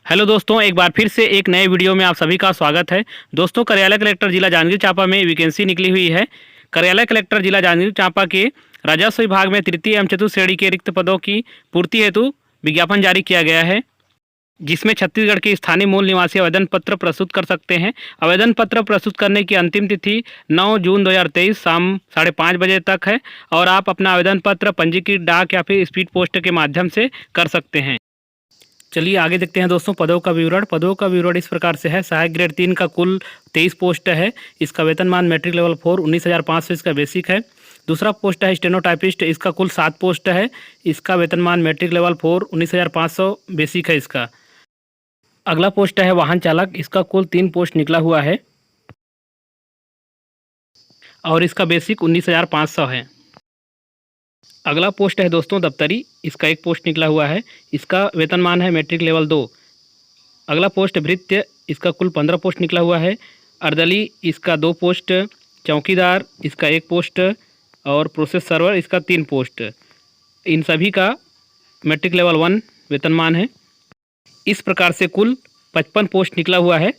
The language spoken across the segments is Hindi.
हेलो दोस्तों, एक बार फिर से एक नए वीडियो में आप सभी का स्वागत है। दोस्तों, कार्यालय कलेक्टर जिला जांजगीर चांपा में वैकेंसी निकली हुई है। कार्यालय कलेक्टर जिला जांजगीर चांपा के राजस्व विभाग में तृतीय एवं चतुर्थ श्रेणी के रिक्त पदों की पूर्ति हेतु विज्ञापन जारी किया गया है, जिसमें छत्तीसगढ़ के स्थानीय मूल निवासी आवेदन पत्र प्रस्तुत कर सकते हैं। आवेदन पत्र प्रस्तुत करने की अंतिम तिथि 9 जून 2023 शाम 5:30 बजे तक है और आप अपना आवेदन पत्र पंजीकृत डाक या फिर स्पीड पोस्ट के माध्यम से कर सकते हैं। चलिए आगे देखते हैं दोस्तों पदों का विवरण। पदों का विवरण इस प्रकार से है। सहायक ग्रेड 3 का कुल 23 पोस्ट है। इसका वेतनमान मैट्रिक लेवल 4 19,500 इसका बेसिक है। दूसरा पोस्ट है स्टेनोटाइपिस्ट, इसका कुल 7 पोस्ट है। इसका वेतनमान मैट्रिक लेवल 4 19,500 बेसिक है इसका। अगला पोस्ट है वाहन चालक, इसका कुल 3 पोस्ट निकला हुआ है और इसका बेसिक 19,500 है। अगला पोस्ट है दोस्तों दफ्तरी, इसका 1 पोस्ट निकला हुआ है। इसका वेतनमान है मैट्रिक लेवल 2। अगला पोस्ट भृत्य, इसका कुल 15 पोस्ट निकला हुआ है। अर्दली, इसका 2 पोस्ट। चौकीदार, इसका 1 पोस्ट और प्रोसेस सर्वर, इसका 3 पोस्ट। इन सभी का मैट्रिक लेवल 1 वेतनमान है। इस प्रकार से कुल 55 पोस्ट निकला हुआ है।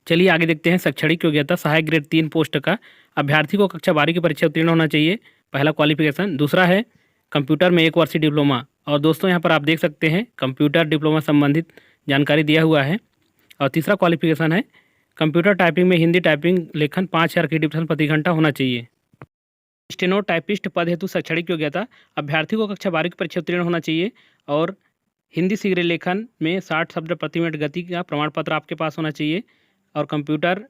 चलिए आगे देखते हैं शैक्षणिक योग्यता। सहायक ग्रेड 3 पोस्ट का अभ्यर्थी को कक्षा 12 की परीक्षा उत्तीर्ण होना चाहिए, पहला क्वालिफिकेशन। दूसरा है कंप्यूटर में 1 वर्षीय डिप्लोमा। और दोस्तों यहाँ पर आप देख सकते हैं कंप्यूटर डिप्लोमा संबंधित जानकारी दिया हुआ है। और तीसरा क्वालिफिकेशन है कंप्यूटर टाइपिंग में हिंदी टाइपिंग लेखन 5000 की डिप्शन प्रति घंटा होना चाहिए। स्टेनो टाइपिस्ट पद हेतु शैक्षणिक योग्यता, अभ्यर्थी को कक्षा 12 की परीक्षा उत्तीर्ण होना चाहिए और हिंदी शीघ्र लेखन में 60 शब्द प्रति मिनट गति का प्रमाण पत्र आपके पास होना चाहिए और कंप्यूटर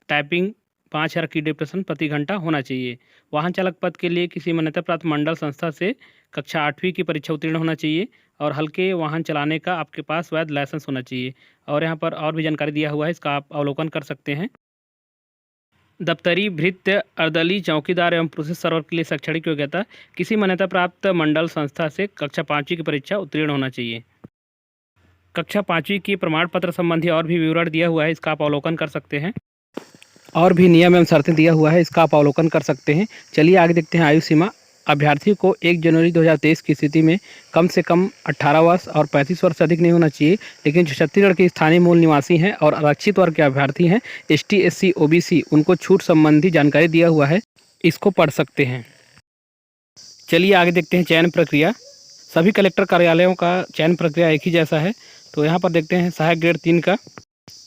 टाइपिंग 5000 की डिप्शन प्रति घंटा होना चाहिए। वाहन चालक पद के लिए किसी मान्यता प्राप्त मंडल संस्था से कक्षा 8वीं की परीक्षा उत्तीर्ण होना चाहिए और हल्के वाहन चलाने का आपके पास वैध लाइसेंस होना चाहिए। और यहाँ पर और भी जानकारी दिया हुआ है, इसका आप अवलोकन कर सकते हैं। दफ्तरी, भृत्य, अर्दली, चौकीदार एवं प्रोसेस सर्वर के लिए शैक्षणिक योग्यता, किसी मान्यता प्राप्त मंडल संस्था से कक्षा 5वीं की परीक्षा उत्तीर्ण होना चाहिए। कक्षा 5वीं की प्रमाण पत्र संबंधी और भी विवरण दिया हुआ है, इसका आप अवलोकन कर सकते हैं। और भी नियम एवं शर्तें दिया हुआ है, इसका आप अवलोकन कर सकते हैं। चलिए आगे देखते हैं आयु सीमा। अभ्यर्थी को 1 जनवरी 2023 की स्थिति में कम से कम 18 वर्ष और 35 वर्ष से अधिक नहीं होना चाहिए। लेकिन जो छत्तीसगढ़ के स्थानीय मूल निवासी हैं और आरक्षित वर्ग के अभ्यर्थी हैं, ST SC OBC, उनको छूट संबंधी जानकारी दिया हुआ है, इसको पढ़ सकते हैं। चलिए आगे देखते हैं चयन प्रक्रिया। सभी कलेक्टर कार्यालयों का चयन प्रक्रिया एक ही जैसा है। तो यहाँ पर देखते हैं सहायक ग्रेड 3 का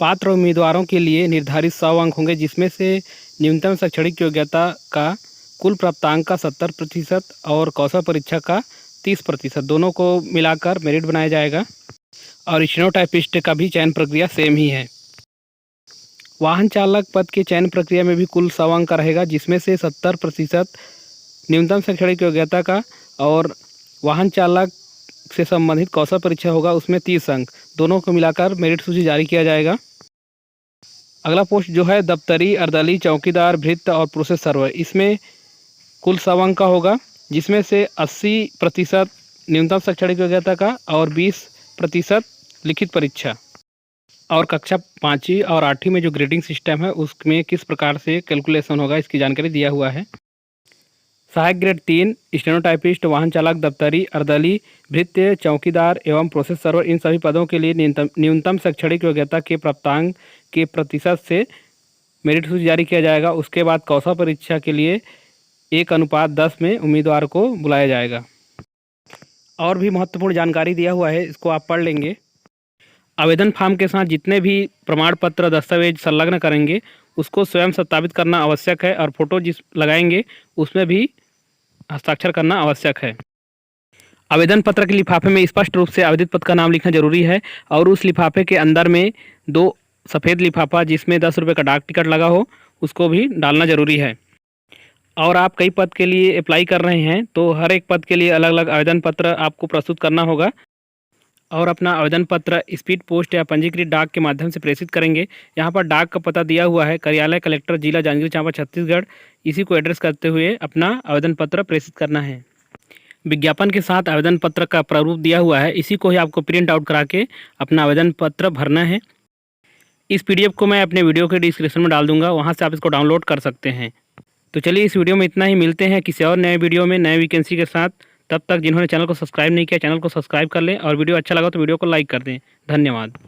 पात्र उम्मीदवारों के लिए निर्धारित 100 अंक होंगे, जिसमें से न्यूनतम शैक्षणिक योग्यता का कुल प्राप्तांक का 70% और कौशल परीक्षा का 30%, दोनों को मिलाकर मेरिट बनाया जाएगा। और स्टेनोटाइपिस्ट का भी चयन प्रक्रिया सेम ही है। वाहन चालक पद के चयन प्रक्रिया में भी कुल 100 अंक का रहेगा, जिसमें से 70% न्यूनतम शैक्षणिक योग्यता का और वाहन चालक से संबंधित कौशल परीक्षा होगा, उसमें 30 अंक, दोनों को मिलाकर मेरिट सूची जारी किया जाएगा। अगला पोस्ट जो है दफ्तरी, अर्दली, चौकीदार, भृत्य और प्रोसेस सर्वर, इसमें कुल 100 अंक का होगा, जिसमें से 80% न्यूनतम शैक्षणिक योग्यता का और 20% लिखित परीक्षा। और कक्षा 5वीं और 8वीं में जो ग्रेडिंग सिस्टम है उसमें किस प्रकार से कैलकुलेशन होगा, इसकी जानकारी दिया हुआ है। सहायक ग्रेड 3 स्टेनोटाइपिस्ट, वाहन चालक, दफ्तरी, अर्दली, भृत्य, चौकीदार एवं प्रोसेस सर्वर, इन सभी पदों के लिए न्यूनतम शैक्षणिक योग्यता के प्राप्तांक के प्रतिशत से मेरिट सूची जारी किया जाएगा। उसके बाद कौशल परीक्षा के लिए 1:10 में उम्मीदवार को बुलाया जाएगा। और भी महत्वपूर्ण जानकारी दिया हुआ है, इसको आप पढ़ लेंगे। आवेदन फॉर्म के साथ जितने भी प्रमाण पत्र दस्तावेज संलग्न करेंगे उसको स्वयं सत्यापित करना आवश्यक है और फोटो जिस लगाएंगे उसमें भी हस्ताक्षर करना आवश्यक है। आवेदन पत्र के लिफाफे में स्पष्ट रूप से आवेदित पद का नाम लिखना जरूरी है और उस लिफाफे के अंदर में 2 सफ़ेद लिफाफा जिसमें 10 रुपये का डाक टिकट लगा हो, उसको भी डालना जरूरी है। और आप कई पद के लिए अप्लाई कर रहे हैं तो हर एक पद के लिए अलग अलग आवेदन पत्र आपको प्रस्तुत करना होगा और अपना आवेदन पत्र स्पीड पोस्ट या पंजीकृत डाक के माध्यम से प्रेषित करेंगे। यहाँ पर डाक का पता दिया हुआ है, कार्यालय कलेक्टर जिला जांजगीर चांपा छत्तीसगढ़, इसी को एड्रेस करते हुए अपना आवेदन पत्र प्रेषित करना है। विज्ञापन के साथ आवेदन पत्र का प्रारूप दिया हुआ है, इसी को ही आपको प्रिंट आउट करा के अपना आवेदन पत्र भरना है। इस PDF को मैं अपने वीडियो के डिस्क्रिप्शन में डाल दूंगा, वहाँ से आप इसको डाउनलोड कर सकते हैं। तो चलिए इस वीडियो में इतना ही, मिलते हैं किसी और नए वीडियो में नए वैकेंसी के साथ। तब तक जिन्होंने चैनल को सब्सक्राइब नहीं किया, चैनल को सब्सक्राइब कर लें और वीडियो अच्छा लगा तो वीडियो को लाइक कर दें। धन्यवाद।